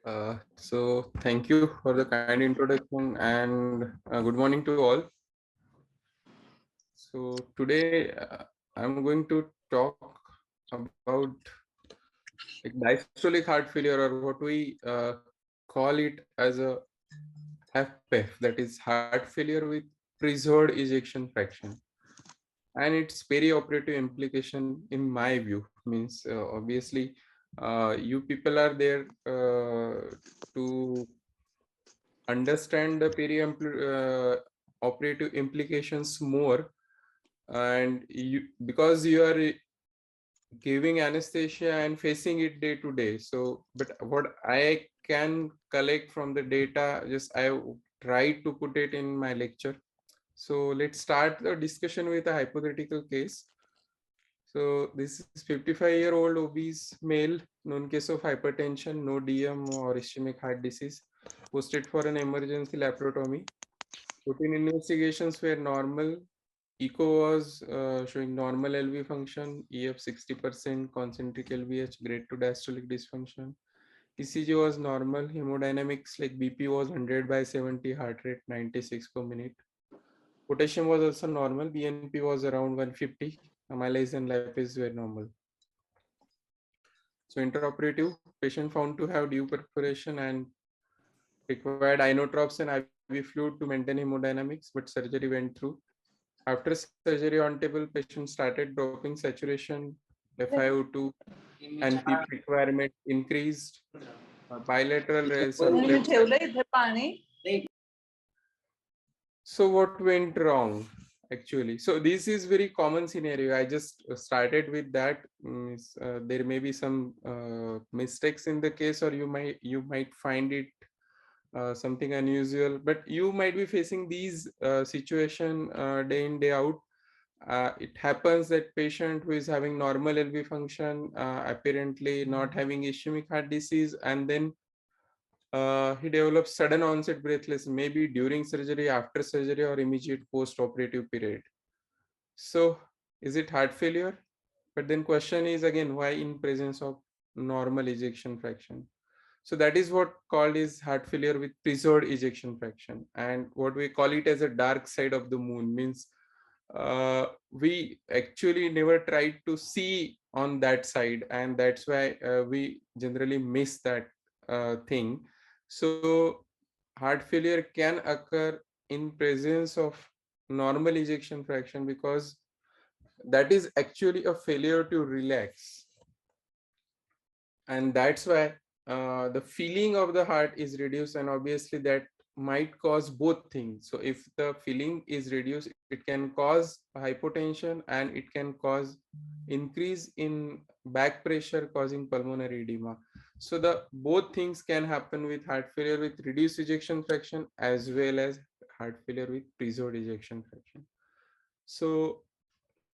So thank you for the kind introduction and good morning to all. So today I'm going to talk about like diastolic heart failure, or what we call it as a HFpEF, that is heart failure with preserved ejection fraction, and its perioperative implication in my view means obviously you people are there to understand the operative implications more, and you, because you are giving anesthesia and facing it day to day. So but what I can collect from the data, just I try to put it in my lecture. So let's start the discussion with a hypothetical case. So this is 55-year-old obese male, known case of hypertension, no DM or ischemic heart disease, posted for an emergency laparotomy. Routine investigations were normal. Echo was showing normal LV function, EF 60%, concentric LVH, grade 2 diastolic dysfunction. ECG was normal. Hemodynamics like BP was 100 by 70, heart rate 96 per minute. Potassium was also normal. BNP was around 150. Amylase and lipase were normal. So intraoperative, patient found to have deep perforation and required inotropes and IV fluid to maintain hemodynamics, but surgery went through. After surgery on table, patient started dropping saturation, FiO2 and PEEP requirement increased. Bilateral resurfaced. So what went wrong actually? So this is very common scenario. I just started with that. There may be some mistakes in the case, or you might find it something unusual, but you might be facing these situation day in day out. It happens that patient who is having normal LV function, apparently not having ischemic heart disease, and then he develops sudden onset breathlessness, maybe during surgery, after surgery, or immediate post-operative period. So is it heart failure? But then question is again, why in presence of normal ejection fraction? So that is what called is heart failure with preserved ejection fraction, and what we call it as a dark side of the moon means we actually never tried to see on that side, and that's why we generally miss that thing. So heart failure can occur in presence of normal ejection fraction because that is actually a failure to relax, and that's why the feeling of the heart is reduced, and obviously that might cause both things. So if the feeling is reduced, it can cause hypotension and it can cause increase in back pressure causing pulmonary edema. So the both things can happen with heart failure with reduced ejection fraction as well as heart failure with preserved ejection fraction. So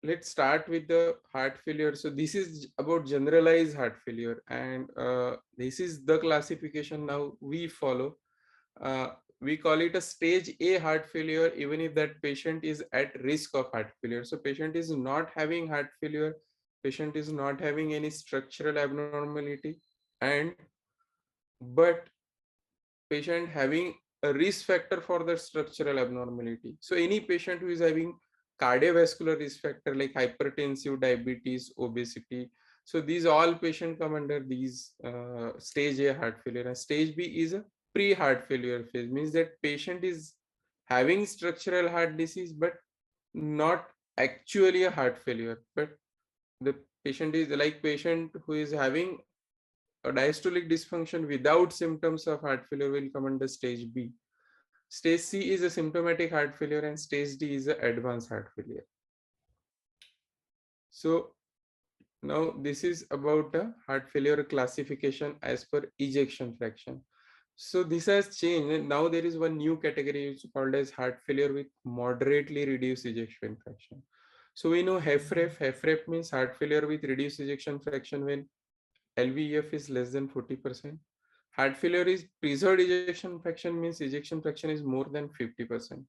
let's start with the heart failure. So this is about generalized heart failure, and this is the classification now we follow. uh, we call it a stage A heart failure even if that patient is at risk of heart failure. So patient is not having heart failure, patient is not having any structural abnormality, and but patient having a risk factor for the structural abnormality. So any patient who is having cardiovascular risk factor like hypertensive, diabetes, obesity, so these all patient come under these stage A heart failure. And stage B is a pre-heart failure phase, means that patient is having structural heart disease but not actually a heart failure, but the patient is like patient who is having a diastolic dysfunction without symptoms of heart failure will come under stage B. Stage C is a symptomatic heart failure and stage D is an advanced heart failure. So now this is about a heart failure classification as per ejection fraction. So this has changed, and now there is one new category which is called as heart failure with moderately reduced ejection fraction. So we know HFrEF. HFrEF means heart failure with reduced ejection fraction when LVEF is less than 40%. Heart failure is preserved ejection fraction means ejection fraction is more than 50%.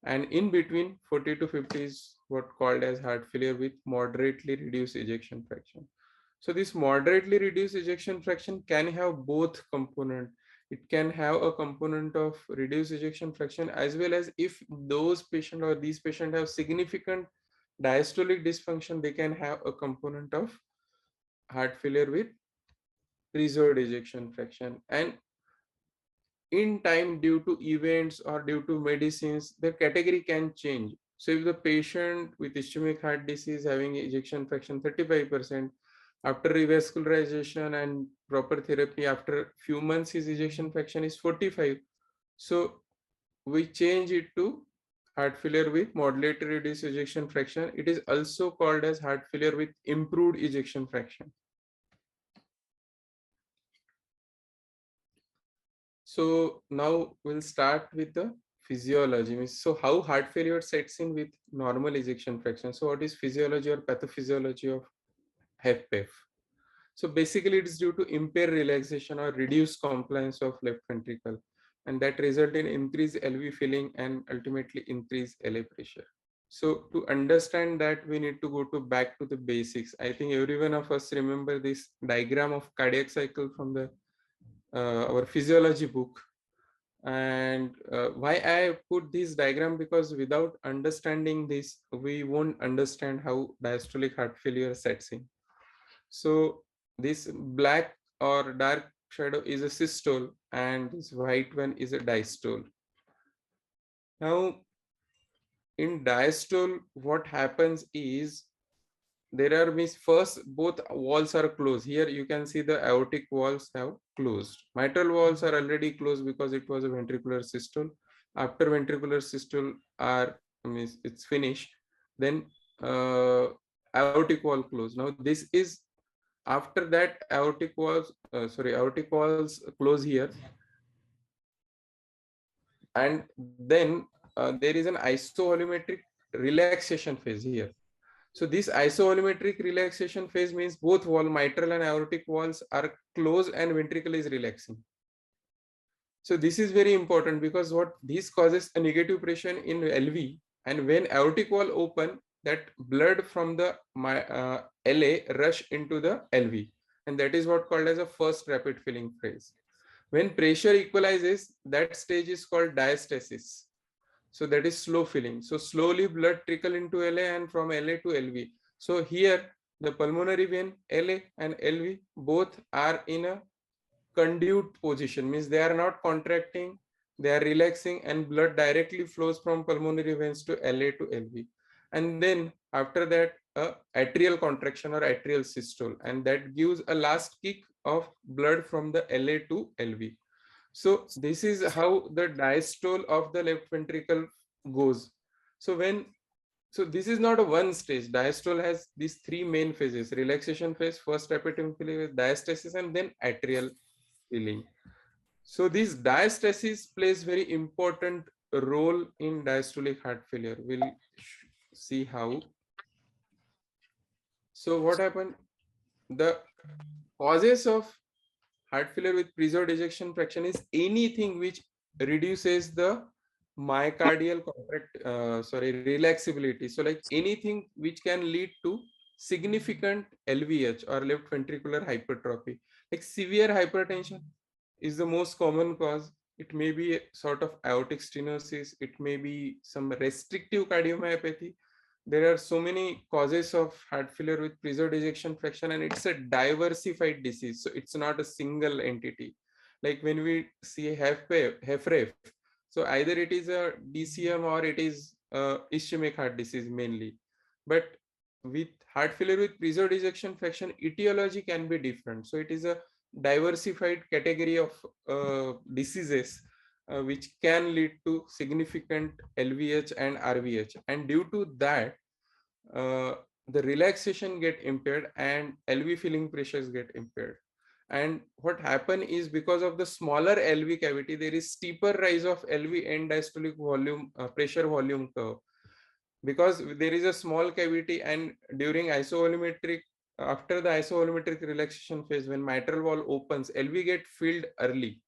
And in between 40 to 50 is what called as heart failure with moderately reduced ejection fraction. So this moderately reduced ejection fraction can have both component. It can have a component of reduced ejection fraction, as well as if those patient or these patients have significant diastolic dysfunction, they can have a component of heart failure with preserved ejection fraction. And in time, due to events or due to medicines, the category can change. So if the patient with ischemic heart disease having ejection fraction 35%, after revascularization and proper therapy, after few months his ejection fraction is 45. So we change it to heart failure with moderately reduced ejection fraction. It is also called as heart failure with improved ejection fraction. So now we'll start with the physiology. So how heart failure sets in with normal ejection fraction. So what is physiology or pathophysiology of HFpEF? So basically it's due to impaired relaxation or reduced compliance of left ventricle, and that result in increased LV filling and ultimately increased LA pressure. So to understand that, we need to go to back to the basics. I think every one of us remember this diagram of cardiac cycle from the our physiology book. And why I put this diagram, because without understanding this, we won't understand how diastolic heart failure sets in. So this black or dark shadow is a systole, and this white one is a diastole. Now in diastole, what happens is there are means first both walls are closed. Here you can see the aortic walls have closed. Mitral walls are already closed because it was a ventricular systole. After ventricular systole are means it's finished, then uh, aortic wall closed. Now this is after that aortic walls close here, and then there is an isovolumetric relaxation phase here. So this isovolumetric relaxation phase means both wall, mitral and aortic walls are closed and ventricle is relaxing. So this is very important because what this causes a negative pressure in LV, and when aortic wall open, that blood from the LA rush into the LV, and that is what called as a first rapid filling phase. When pressure equalizes, that stage is called diastasis. So that is slow filling. So slowly blood trickle into LA and from LA to LV. So here the pulmonary vein LA and LV both are in a conduit position, means they are not contracting, they are relaxing, and blood directly flows from pulmonary veins to LA to LV. And then after that atrial contraction or atrial systole, and that gives a last kick of blood from the LA to LV. So this is how the diastole of the left ventricle goes. So this is not a one stage. Diastole has these three main phases: relaxation phase, first rapid filling, diastasis, and then atrial filling. So this diastasis plays very important role in diastolic heart failure. We'll see how. So what happened? The causes of heart failure with preserved ejection fraction is anything which reduces the myocardial relaxability. So like anything which can lead to significant LVH or left ventricular hypertrophy. Like severe hypertension is the most common cause. It may be a sort of aortic stenosis. It may be some restrictive cardiomyopathy. There are so many causes of heart failure with preserved ejection fraction, and it's a diversified disease. So it's not a single entity. Like when we see HFrEF, so either it is a DCM or it is ischemic heart disease mainly. But with heart failure with preserved ejection fraction, etiology can be different. So it is a diversified category of diseases which can lead to significant LVH and RVH, and due to that uh, the relaxation get impaired and LV filling pressures get impaired. And what happen is, because of the smaller LV cavity, there is steeper rise of LV end diastolic volume pressure volume curve, because there is a small cavity, and during isovolumetric after the isovolumetric relaxation phase, when mitral wall opens, LV get filled early,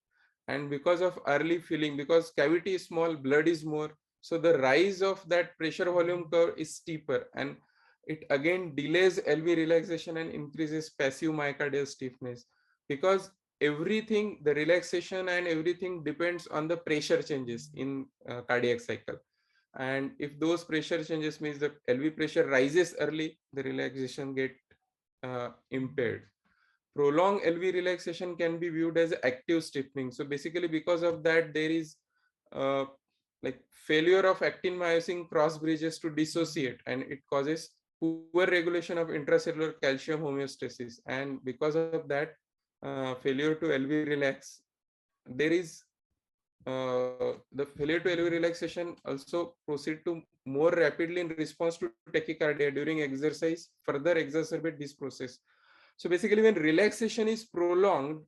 and because of early filling, because cavity is small, blood is more, so the rise of that pressure volume curve is steeper, and it again delays LV relaxation and increases passive myocardial stiffness, because everything, the relaxation and everything depends on the pressure changes in cardiac cycle. And if those pressure changes means the LV pressure rises early, the relaxation get impaired. Prolonged LV relaxation can be viewed as active stiffening. So basically, because of that, there is uh, like failure of actin myosin cross bridges to dissociate, and it causes poor regulation of intracellular calcium homeostasis. And because of that, failure to LV relax, there is the failure to LV relaxation also proceed to more rapidly in response to tachycardia during exercise, further exacerbate this process. So basically, when relaxation is prolonged,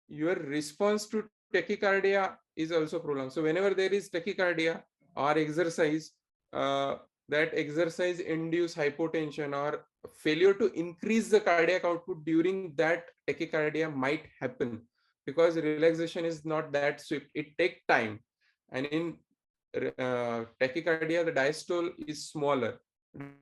your response to tachycardia is also prolonged. So whenever there is tachycardia or exercise, that exercise induce hypotension or failure to increase the cardiac output during that tachycardia might happen, because relaxation is not that swift. It takes time. And in tachycardia, the diastole is smaller.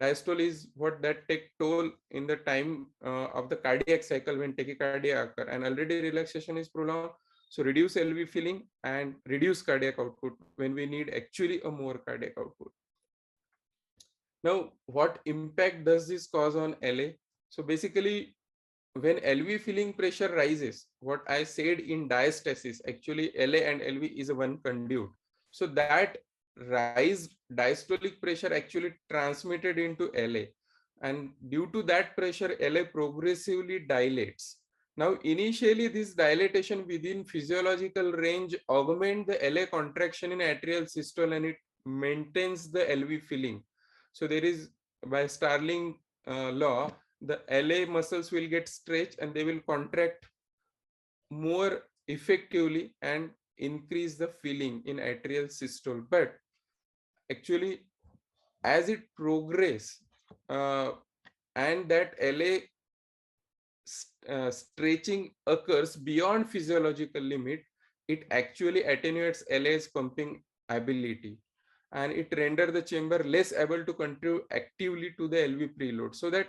Diastole is what that take toll in the time of the cardiac cycle when tachycardia occur, and already relaxation is prolonged. So reduce LV filling and reduce cardiac output when we need actually a more cardiac output. Now, what impact does this cause on LA? So basically, when LV filling pressure rises, what I said in diastasis, actually LA and LV is a one conduit. So that rise diastolic pressure actually transmitted into LA, and due to that pressure, LA progressively dilates. Now, initially, this dilatation within physiological range augment the LA contraction in atrial systole, and it maintains the LV filling. So there is, by Starling law, the LA muscles will get stretched and they will contract more effectively and increase the filling in atrial systole. But actually, as it progress, uh, and that LA stretching occurs beyond physiological limit, it actually attenuates LA's pumping ability, and it render the chamber less able to contribute actively to the LV preload, so that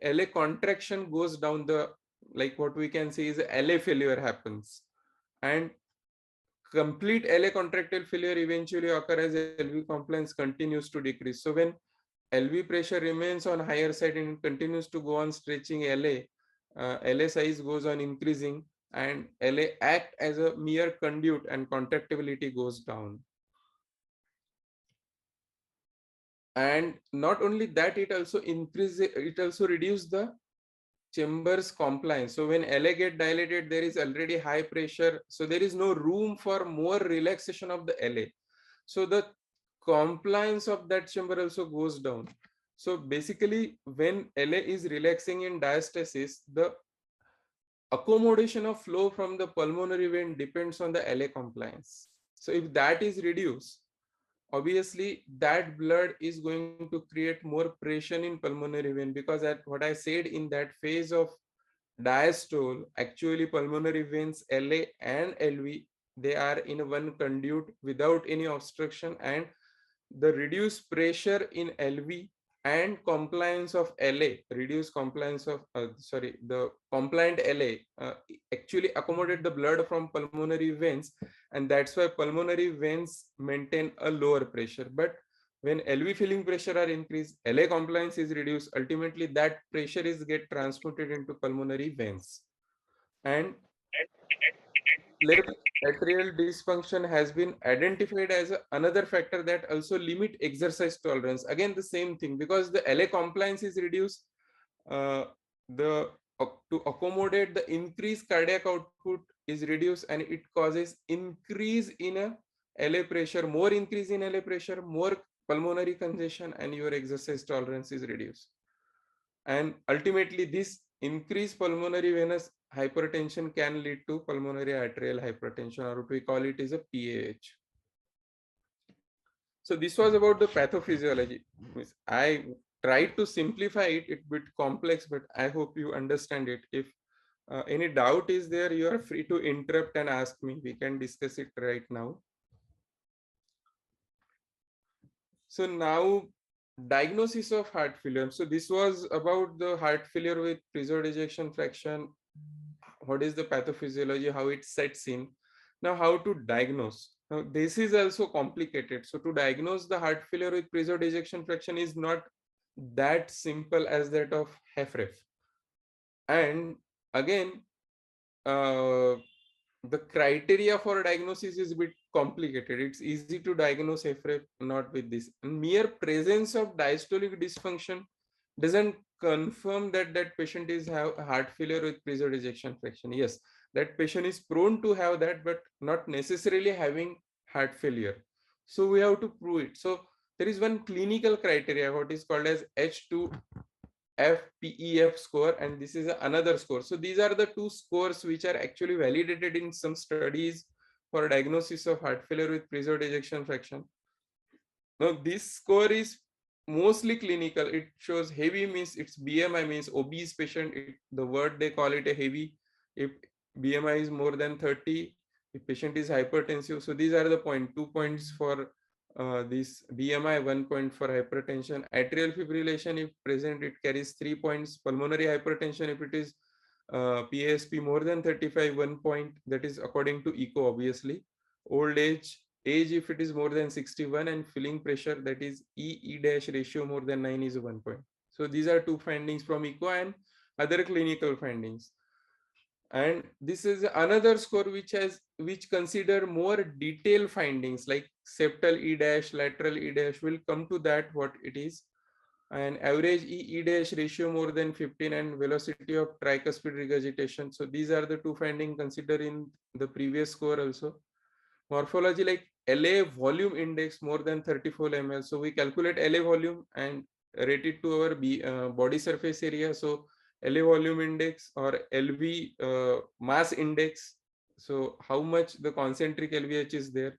LA contraction goes down. The, like what we can say is LA failure happens, and complete LA contractile failure eventually occur as LV compliance continues to decrease. So when LV pressure remains on higher side and continues to go on stretching LA, LA size goes on increasing, and LA act as a mere conduit and contractibility goes down. And not only that, it also reduces the chambers compliance. So when LA get dilated, there is already high pressure, so there is no room for more relaxation of the LA. So the compliance of that chamber also goes down. So basically, when LA is relaxing in diastasis, the accommodation of flow from the pulmonary vein depends on the LA compliance. So if that is reduced, obviously that blood is going to create more pressure in pulmonary vein, because at what I said, in that phase of diastole, actually pulmonary veins LA and LV, they are in one conduit without any obstruction, and the reduced pressure in LV and compliance of LA, reduced compliance of the compliant LA actually accommodate the blood from pulmonary veins, and that's why pulmonary veins maintain a lower pressure. But when LV filling pressure are increased, LA compliance is reduced, ultimately that pressure is get transmitted into pulmonary veins. And left atrial dysfunction has been identified as another factor that also limit exercise tolerance. Again, the same thing, because the LA compliance is reduced, uh, the to accommodate the increased cardiac output is reduced, and it causes increase in a LA pressure, more increase in LA pressure, more pulmonary congestion, and your exercise tolerance is reduced. And ultimately, this increased pulmonary venous hypertension can lead to pulmonary arterial hypertension, or what we call it is a PAH. So this was about the pathophysiology. I tried to simplify it, it's a bit complex, but I hope you understand it. If any doubt is there, you are free to interrupt and ask me. We can discuss it right now. So now, diagnosis of heart failure. So this was about the heart failure with preserved ejection fraction. What is the pathophysiology, how it sets in. Now how to diagnose. Now this is also complicated. So to diagnose the heart failure with preserved ejection fraction is not that simple as that of HFrEF. And again, uh, the criteria for diagnosis is a bit complicated. It's easy to diagnose HFrEF, not with this. And mere presence of diastolic dysfunction doesn't confirm that that patient is have heart failure with preserved ejection fraction. Yes, that patient is prone to have that, but not necessarily having heart failure. So we have to prove it. So there is one clinical criteria, what is called as H2 FPEF score, and this is another score. So these are the two scores which are actually validated in some studies for diagnosis of heart failure with preserved ejection fraction. Now this score is mostly clinical. It shows heavy means it's BMI means obese patient. The word they call it a heavy. If BMI is more than 30, if patient is hypertensive. So these are the point. 2 points for this BMI, 1 point for hypertension. Atrial fibrillation, if present, it carries 3 points. Pulmonary hypertension, if it is PASP more than 35, 1 point. That is according to echo, obviously. Old age if it is more than 61, and filling pressure, that is E dash ratio more than 9 is 1 point. So these are two findings from echo and other clinical findings. And this is another score which consider more detailed findings like septal E dash, lateral E dash. Will come to that what it is. And average E dash ratio more than 15 and velocity of tricuspid regurgitation. So these are the two findings considered in the previous score also. Morphology like LA volume index more than 34 ml. So we calculate LA volume and rate it to our body surface area. So LA volume index or LV mass index. So how much the concentric LVH is there.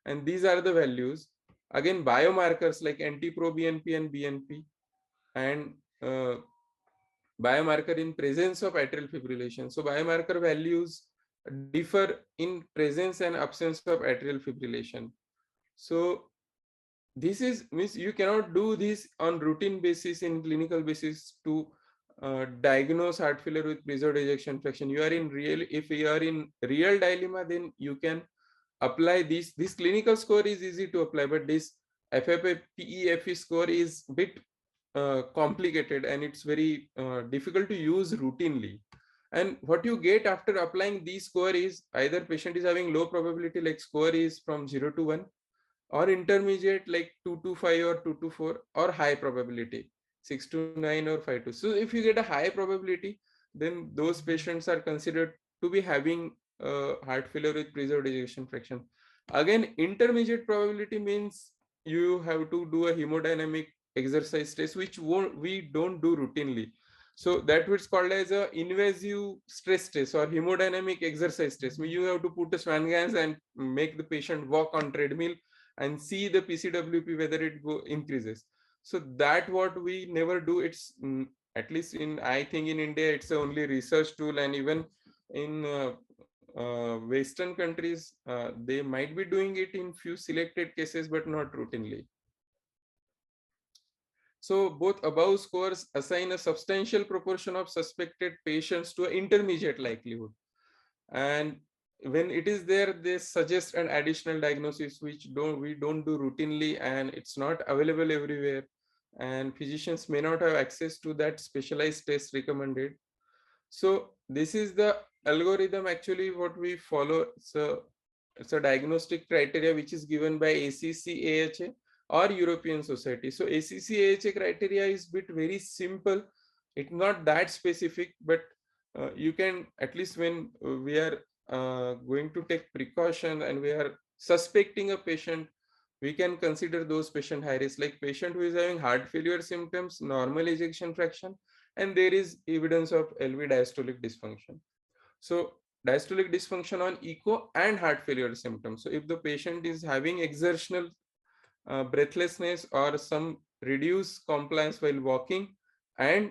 And these are the values. Again, biomarkers like NT-proBNP and BNP, and biomarker in presence of atrial fibrillation. So biomarker values differ in presence and absence of atrial fibrillation. So this is means you cannot do this on routine basis in clinical basis to diagnose heart failure with preserved ejection fraction. You are in real, if you are in real dilemma, then you can apply this clinical score is easy to apply, but this FFPEF score is bit complicated and it's very difficult to use routinely. And what you get after applying this score is either patient is having low probability like score is from 0 to 1, or intermediate like 2 to 5 or 2 to 4, or high probability 6 to 9 or 5 to. So if you get a high probability, then those patients are considered to be having heart failure with preserved ejection fraction. Again, intermediate probability means you have to do a hemodynamic exercise test, which we don't do routinely. So that was called as a invasive stress test or hemodynamic exercise test. You have to put a swan gas and make the patient walk on treadmill and see the PCWP whether it increases. So that what we never do. It's at least in, I think in India it's the only research tool, and even in Western countries they might be doing it in few selected cases, but not routinely. So both above scores assign a substantial proportion of suspected patients to an intermediate likelihood. And when it is there, they suggest an additional diagnosis, which we don't do routinely, and it's not available everywhere. And physicians may not have access to that specialized test recommended. So this is the algorithm actually what we follow. So it's a diagnostic criteria which is given by ACC-AHA or European Society. So ACC-AHA criteria is bit very simple. It's not that specific, but you can, at least when we are going to take precaution and we are suspecting a patient, we can consider those patient high risk, like patient who is having heart failure symptoms, normal ejection fraction, and there is evidence of LV diastolic dysfunction. So diastolic dysfunction on echo and heart failure symptoms. So if the patient is having exertional breathlessness or some reduced compliance while walking, and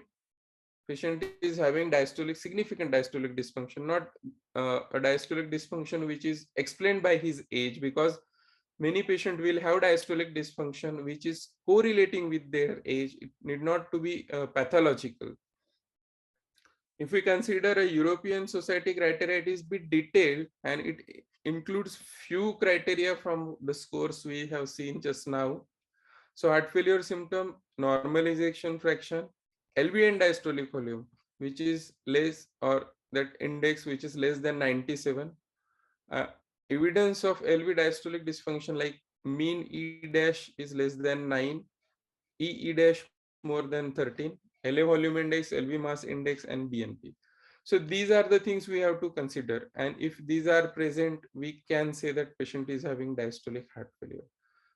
patient is having diastolic, significant diastolic dysfunction, not a diastolic dysfunction which is explained by his age, because many patients will have diastolic dysfunction, which is correlating with their age. It need not to be pathological. If we consider a European Society criteria, it is bit detailed and it includes few criteria from the scores we have seen just now. So heart failure symptom, normal ejection fraction, LV and diastolic volume, which is less, or that index which is less than 97. Uh, Evidence of LV diastolic dysfunction like mean E dash is less than 9, E dash more than 13, LA volume index, LV mass index, and BNP. So these are the things we have to consider. And if these are present, we can say that patient is having diastolic heart failure.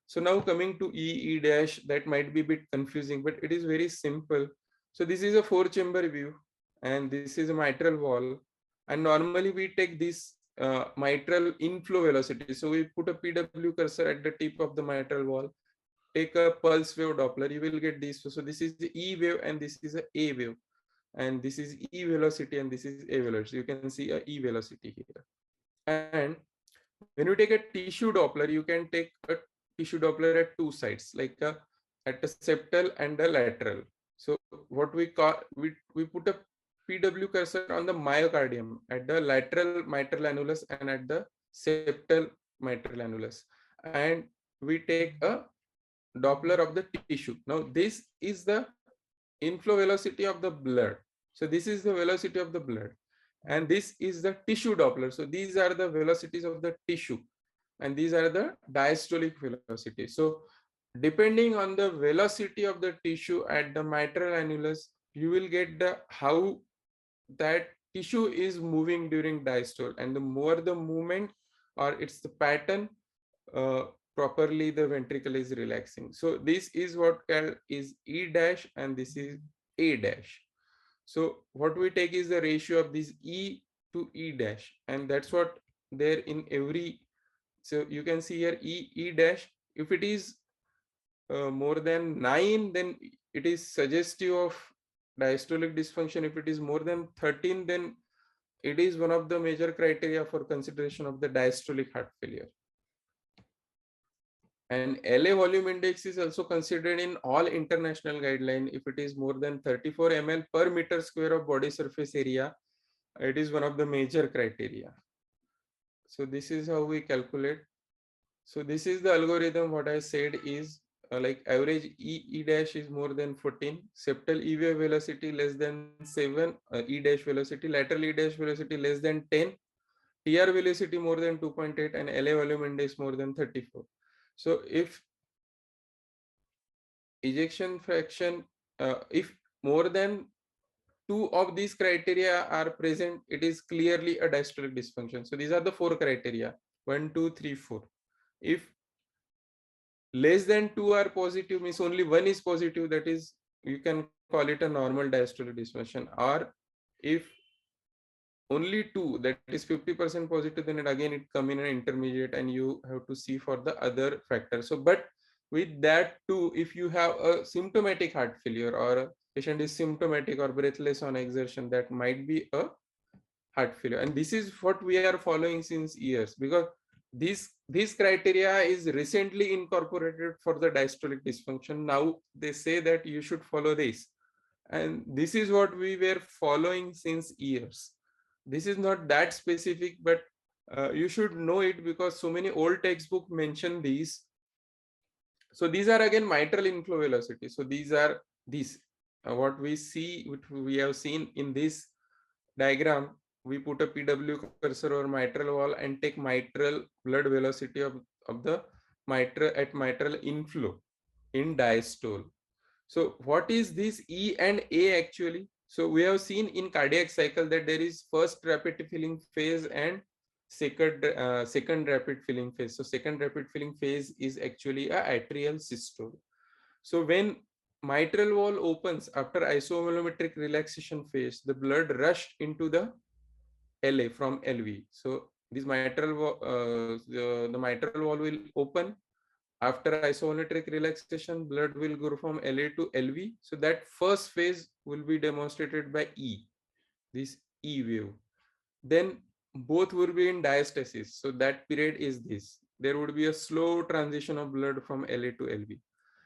So now coming to E dash, that might be a bit confusing, but it is very simple. So this is a 4-chamber view, and this is a mitral wall. And normally we take this mitral inflow velocity. So we put a PW cursor at the tip of the mitral wall, take a pulse wave Doppler, you will get this. So this is the E wave and this is a wave. And this is E velocity and this is A velocity. You can see a E velocity here. And when you take a tissue Doppler, you can take a tissue Doppler at two sides, like at a septal and a lateral. So what we call, we put a PW cursor on the myocardium at the lateral mitral annulus and at the septal mitral annulus. And we take a Doppler of the tissue. Now this is the inflow velocity of the blood. So this is the velocity of the blood. And this is the tissue Doppler. So these are the velocities of the tissue. And these are the diastolic velocities. So depending on the velocity of the tissue at the mitral annulus, you will get the how that tissue is moving during diastole. And the more the movement, or it's the pattern, uh, properly the ventricle is relaxing. So this is what is E dash and this is A dash. So what we take is the ratio of this E to E dash, and that's what there in every. So you can see here E dash. If it is more than 9, then it is suggestive of diastolic dysfunction. If it is more than 13, then it is one of the major criteria for consideration of the diastolic heart failure. And LA volume index is also considered in all international guideline. If it is more than 34 ml per meter square of body surface area, it is one of the major criteria. So this is how we calculate. So this is the algorithm. What I said is like average E dash is more than 14, septal E wave velocity less than 7, E dash velocity, lateral E dash velocity less than 10, TR velocity more than 2.8, and LA volume index more than 34. So if ejection fraction, if more than two of these criteria are present, it is clearly a diastolic dysfunction. So these are the 4 criteria: 1, 2, 3, 4. If less than 2 are positive, means only one is positive, that is, you can call it a normal diastolic dysfunction. Or if only 2, that is 50% positive, then again it come in an intermediate and you have to see for the other factors. So but with that too, if you have a symptomatic heart failure, or a patient is symptomatic or breathless on exertion, that might be a heart failure. And this is what we are following since years, because this criteria is recently incorporated for the diastolic dysfunction. Now they say that you should follow this, and this is what we were following since years. This is not that specific, but you should know it because so many old textbooks mention these. So these are again mitral inflow velocity. So these are these what we see, which we have seen in this diagram. We put a PW cursor over mitral wall and take mitral blood velocity of the mitral at mitral inflow in diastole. So what is this E and A actually? So we have seen in cardiac cycle that there is first rapid filling phase and second rapid filling phase. So second rapid filling phase is actually a atrial systole. So when mitral wall opens after isovolumetric relaxation phase, the blood rushed into the LA from LV. So this the mitral wall will open. After isovolumetric relaxation, blood will go from LA to LV. So that first phase will be demonstrated by E, this E wave. Then both will be in diastasis. So that period is this. there would be a slow transition of blood from LA to LV.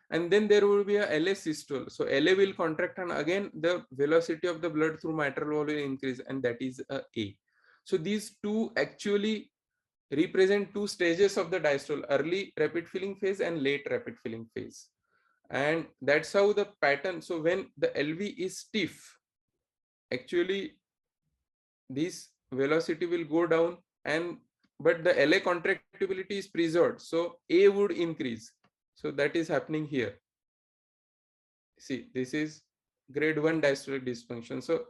And then there will be a LA systole. So LA will contract, and again the velocity of the blood through mitral valve will increase, and that is A. So these two actually represent two stages of the diastole: early rapid filling phase and late rapid filling phase. And that's how the pattern. So when the LV is stiff, actually this velocity will go down, and but the LA contractibility is preserved, so A would increase. So that is happening here. See, this is grade 1 diastolic dysfunction. So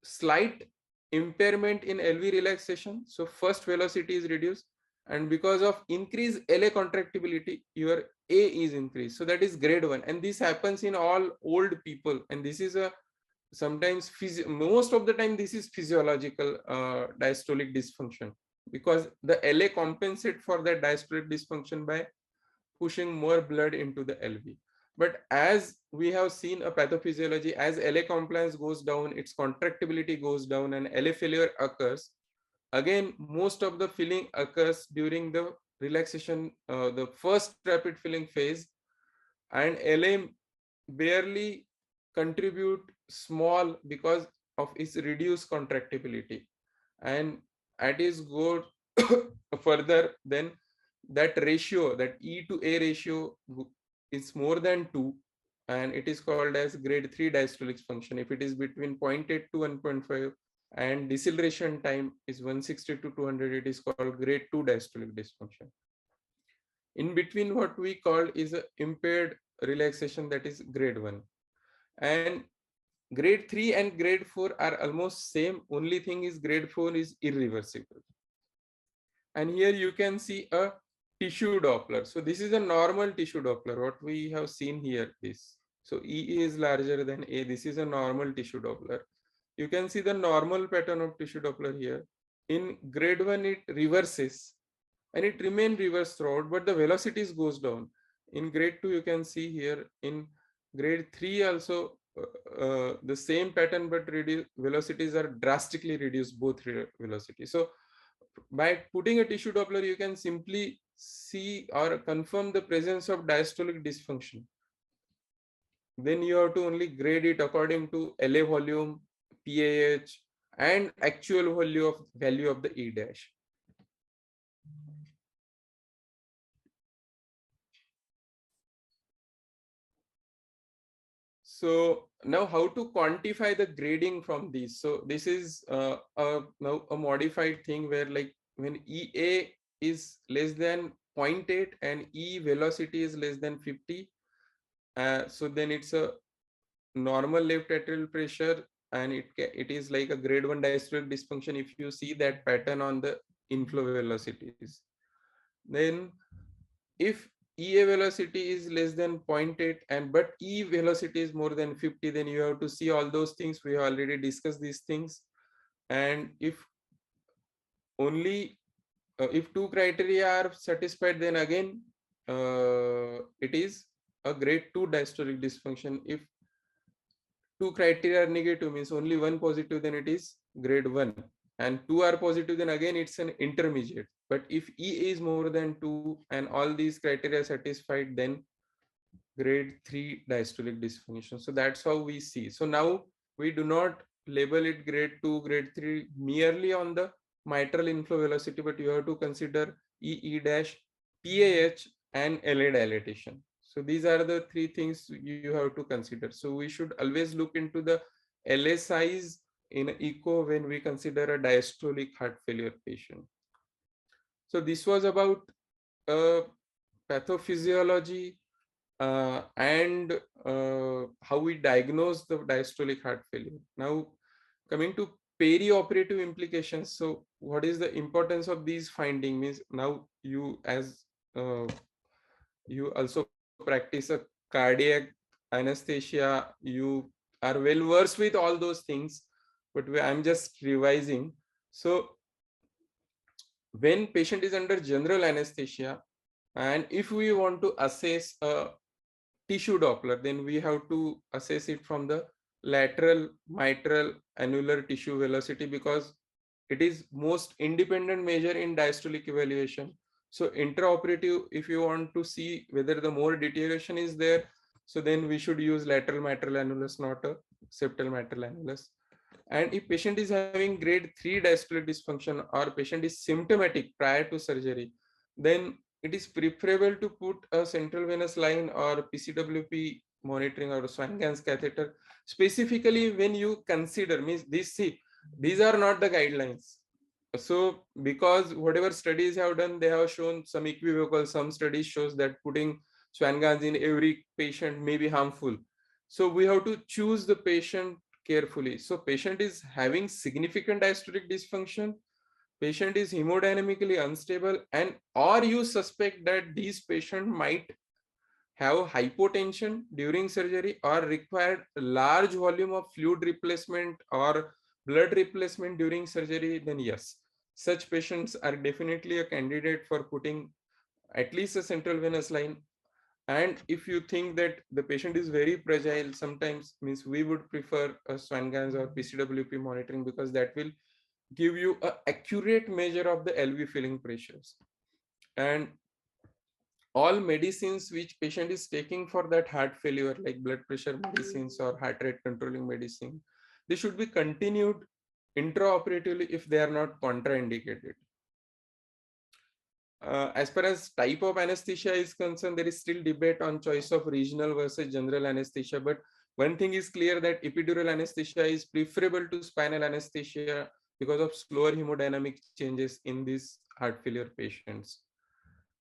slight impairment in LV relaxation, so first velocity is reduced, and because of increased LA contractibility, your A is increased. So that is grade 1, and this happens in all old people, and this is a sometimes most of the time this is physiological diastolic dysfunction, because the LA compensate for that diastolic dysfunction by pushing more blood into the LV. But as we have seen a pathophysiology, as LA compliance goes down, its contractibility goes down, and LA failure occurs. Again, most of the filling occurs during the relaxation, the first rapid filling phase, and LA barely contribute small because of its reduced contractibility. And at its go further, then that ratio, that E to A ratio is more than 2, and it is called as grade 3 diastolic function. If it is between 0.8 to 1.5 and deceleration time is 160 to 200, it is called grade 2 diastolic dysfunction. In between, what we call is a impaired relaxation, that is grade 1. And grade 3 and grade 4 are almost same. Only thing is grade 4 is irreversible. And here you can see a tissue Doppler. So this is a normal tissue Doppler, what we have seen here. This, so E is larger than A. This is a normal tissue Doppler. You can see the normal pattern of tissue Doppler here. In grade 1 it reverses, and it remains reversed throughout, but the velocities goes down. In grade 2 you can see here. In grade 3 also the same pattern, but velocities are drastically reduced, both velocities. So by putting a tissue Doppler, you can simply see or confirm the presence of diastolic dysfunction. Then you have to only grade it according to LA volume, PAH, and actual value of the E dash. So now how to quantify the grading from these? So this is now a modified thing where, like, when EA is less than 0.8 and E velocity is less than 50, so then it's a normal left atrial pressure, and it is like a grade 1 diastolic dysfunction if you see that pattern on the inflow velocities. Then if EA velocity is less than 0.8 and but E velocity is more than 50, then you have to see all those things. We have already discussed these things. And if only if two criteria are satisfied, then again it is a grade 2 diastolic dysfunction. If two criteria are negative, means only one positive, then it is grade 1, and two are positive, then again it's an intermediate. But if E is more than 2 and all these criteria are satisfied, then grade 3 diastolic dysfunction. So that's how we see. So now we do not label it grade 2, grade 3 merely on the mitral inflow velocity, but you have to consider E dash, PAH, and LA dilatation. So these are the three things you have to consider. So we should always look into the LA size in echo when we consider a diastolic heart failure patient. So this was about pathophysiology and how we diagnose the diastolic heart failure. Now, coming to perioperative implications. So what is the importance of these findings? Means now you, as you also practice a cardiac anesthesia, you are well versed with all those things, but I'm just revising. So when patient is under general anesthesia, and if we want to assess a tissue Doppler, then we have to assess it from the lateral mitral annular tissue velocity, because it is most independent measure in diastolic evaluation. So intraoperative, if you want to see whether the more deterioration is there, so then we should use lateral mitral annulus, not a septal mitral annulus. And if patient is having grade 3 diastolic dysfunction or patient is symptomatic prior to surgery, then it is preferable to put a central venous line or PCWP monitoring or Swan-Ganz catheter, specifically when you consider, means this, see, these are not the guidelines. So because whatever studies have done, they have shown some equivocal, some studies shows that putting Swan-Ganz in every patient may be harmful. So we have to choose the patient carefully. So patient is having significant diastolic dysfunction, patient is hemodynamically unstable, and or you suspect that these patient might have hypotension during surgery or required large volume of fluid replacement or blood replacement during surgery, then yes, such patients are definitely a candidate for putting at least a central venous line. And if you think that the patient is very fragile, sometimes means we would prefer a Swan-Ganz or PCWP monitoring, because that will give you a accurate measure of the LV filling pressures. And all medicines which patient is taking for that heart failure, like blood pressure medicines or heart rate controlling medicine, they should be continued intraoperatively if they are not contraindicated. As far as type of anesthesia is concerned, there is still debate on choice of regional versus general anesthesia. But one thing is clear, that epidural anesthesia is preferable to spinal anesthesia because of slower hemodynamic changes in these heart failure patients.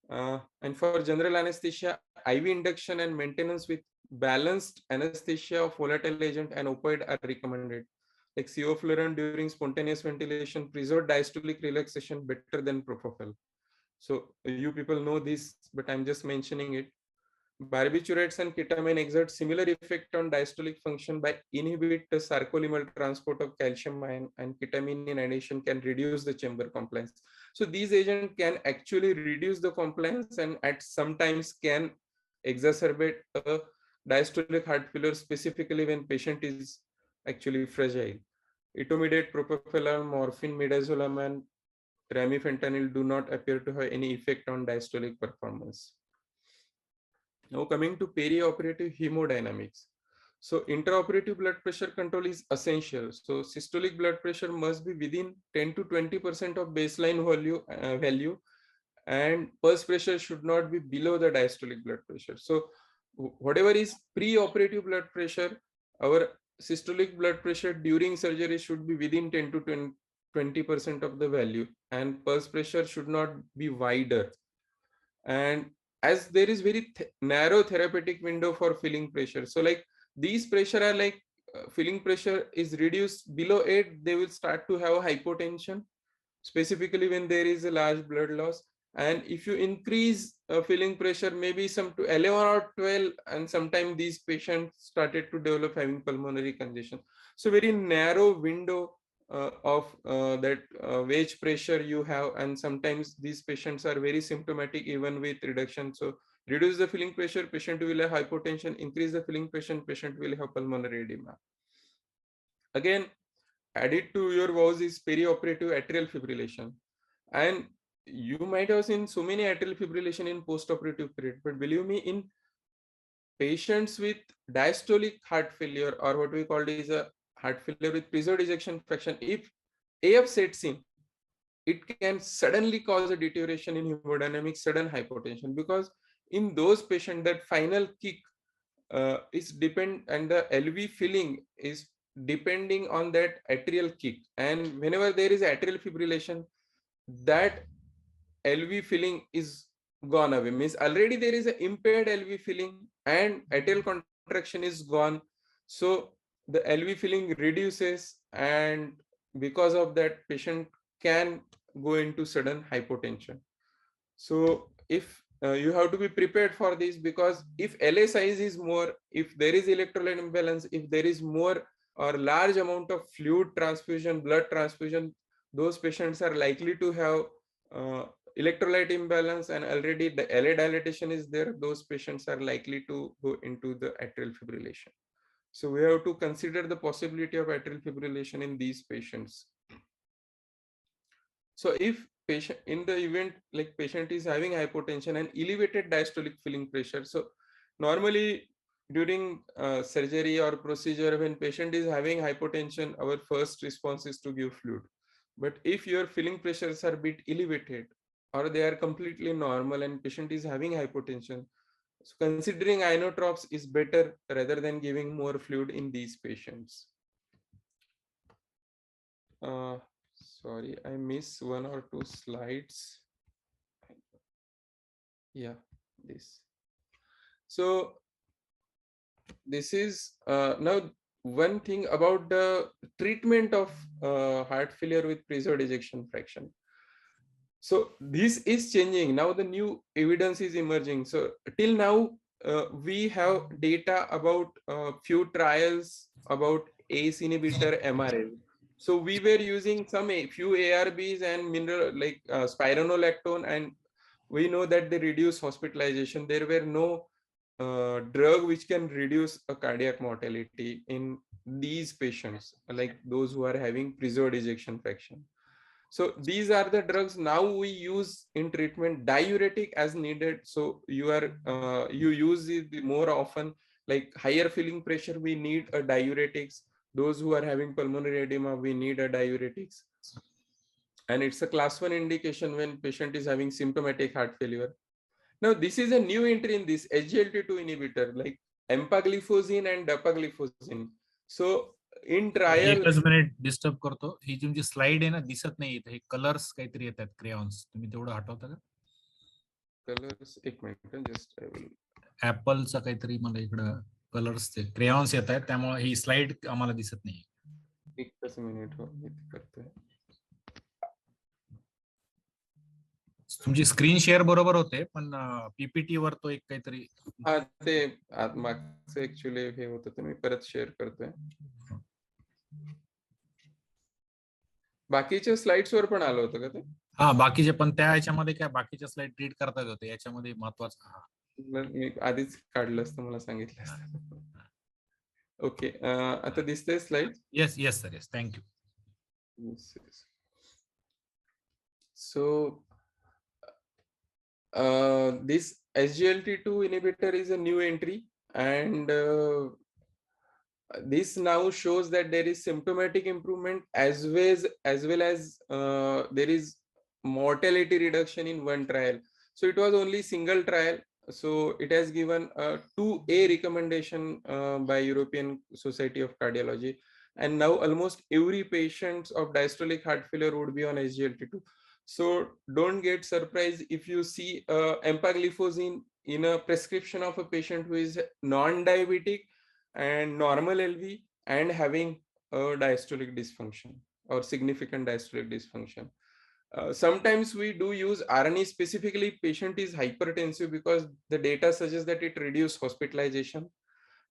And for general anesthesia, IV induction and maintenance with balanced anesthesia of volatile agent and opioid are recommended. Like sevoflurane during spontaneous ventilation preserved diastolic relaxation better than propofol. So you people know this, but I'm just mentioning it. Barbiturates and ketamine exert similar effect on diastolic function by inhibit the sarcolemmal transport of calcium ion, and ketamine in addition can reduce the chamber compliance. So these agents can actually reduce the compliance and at sometimes can exacerbate a diastolic heart failure, specifically when patient is actually fragile. Etomidate, propofol, morphine, midazolam, and remifentanil do not appear to have any effect on diastolic performance. Now coming to perioperative hemodynamics. So intraoperative blood pressure control is essential. So systolic blood pressure must be within 10 to 20% of baseline value, and pulse pressure should not be below the diastolic blood pressure. So whatever is pre-operative blood pressure, our systolic blood pressure during surgery should be within 10 to 20% of the value, and pulse pressure should not be wider. And as there is very narrow therapeutic window for filling pressure, so like these pressure are like filling pressure is reduced below 8, they will start to have hypotension, specifically when there is a large blood loss. And if you increase filling pressure maybe some to 11 or 12, and sometimes these patients started to develop having pulmonary congestion. So very narrow window of that wage pressure you have, and sometimes these patients are very symptomatic even with reduction. So reduce the filling pressure, patient will have hypotension, increase the filling pressure, patient will have pulmonary edema. Again, added to your woes is perioperative atrial fibrillation. And you might have seen so many atrial fibrillation in post-operative period, but believe me, in patients with diastolic heart failure, or what we call is a heart failure with preserved ejection fraction, if AF sets in, it can suddenly cause a deterioration in hemodynamics, sudden hypotension, because in those patients that final kick is depend, and the LV filling is depending on that atrial kick. And whenever there is atrial fibrillation, that LV filling is gone away, means already there is an impaired LV filling and atrial contraction is gone. So the LV filling reduces, and because of that patient can go into sudden hypotension. So if you have to be prepared for this, because if LA size is more, if there is electrolyte imbalance, if there is more or large amount of fluid transfusion, blood transfusion, those patients are likely to have uh, electrolyte imbalance, and already the LA dilatation is there, those patients are likely to go into the atrial fibrillation. So we have to consider the possibility of atrial fibrillation in these patients. So if patient, in the event like patient is having hypotension and elevated diastolic filling pressure. So normally during surgery or procedure, when patient is having hypotension, our first response is to give fluid. But if your filling pressures are bit elevated or they are completely normal and patient is having hypotension, so considering inotropes is better rather than giving more fluid in these patients. Uh, Sorry, I miss one or two slides. Yeah, this. So this is now one thing about the treatment of heart failure with preserved ejection fraction. So this is changing now. The new evidence is emerging. So till now we have data about few trials about ACE inhibitor MRL. So we were using few ARBs and mineral like spironolactone, and we know that they reduce hospitalization. There were no drug which can reduce a cardiac mortality in these patients, like those who are having preserved ejection fraction. So these are the drugs now we use in treatment, diuretic as needed. So you use it more often, like higher filling pressure, we need a diuretics. Those who are having pulmonary edema, we need a diuretics. And it's a class 1 indication when patient is having symptomatic heart failure. Now this is a new entry in this SGLT2 inhibitor like empagliflozin and dapagliflozin. So in trial, एकच minute disturb करतो. ही तुमची slide आहे ना, दिसत नाही इथे. हे colours काहीतरी येतात, क्रेयॉन्स. तुम्ही तेवढं हटवता का? colors, एक मिनिट, just I will. ऍपलचा काहीतरी मला इकडं कलर्स ते क्रेयॉन्स येत आहेत, त्यामुळे ही स्लाइड आम्हाला दिसत नाही. एकच मिनिट हो, मी ते करतोय. तुमची स्क्रीन शेअर बरोबर होते, पण पीपीटी वर तो एक काहीतरी. हा, ते मागचं ऍक्च्युअली हे होतं, तर मी परत शेअर करतोय. बाकीच्या स्लाइड्स वर पण आलं होतं का ते? हा, बाकीचे पण त्या ह्याच्यामध्ये काय बाकीच्या स्लाइड रीड करता होते, याच्यामध्ये महत्वाचं. मी आधीच काढलं असतं, मला सांगितलं असतं. ओके, आता दिसतंय slide? Yes yes sir, yes, thank you. So this SGLT2 inhibitor is a new entry, and this now shows that there is symptomatic improvement as well as there is mortality reduction in one trial. So it was only single trial. So it has given a 2A recommendation by European Society of Cardiology, and now almost every patient of diastolic heart failure would be on SGLT2. So don't get surprised if you see empagliflozin in a prescription of a patient who is non-diabetic and normal LV and having a diastolic dysfunction or significant diastolic dysfunction. Sometimes we do use RNA, specifically patient is hypertensive, because the data suggests that it reduces hospitalization.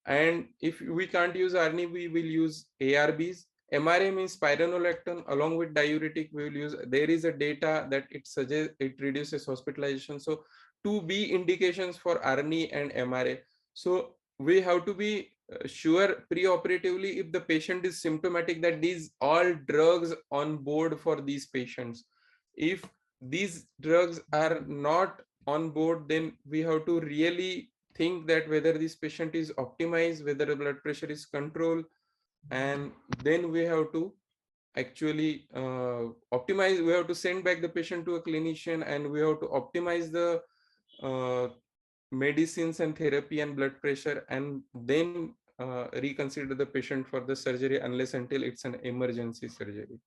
And if we can't use RNA, we will use ARBs. MRA means spironolactone along with diuretic we will use. There is a data that it suggests it reduces hospitalization. So 2B indications for RNA and MRA. So we have to be sure preoperatively if the patient is symptomatic that these all drugs on board for these patients. If these drugs are not on board, then we have to really think that whether this patient is optimized, whether the blood pressure is controlled, and then we have to actually optimize. We have to send back the patient to a clinician, and we have to optimize the medicines and therapy and blood pressure, and then reconsider the patient for the surgery unless until it's an emergency surgery.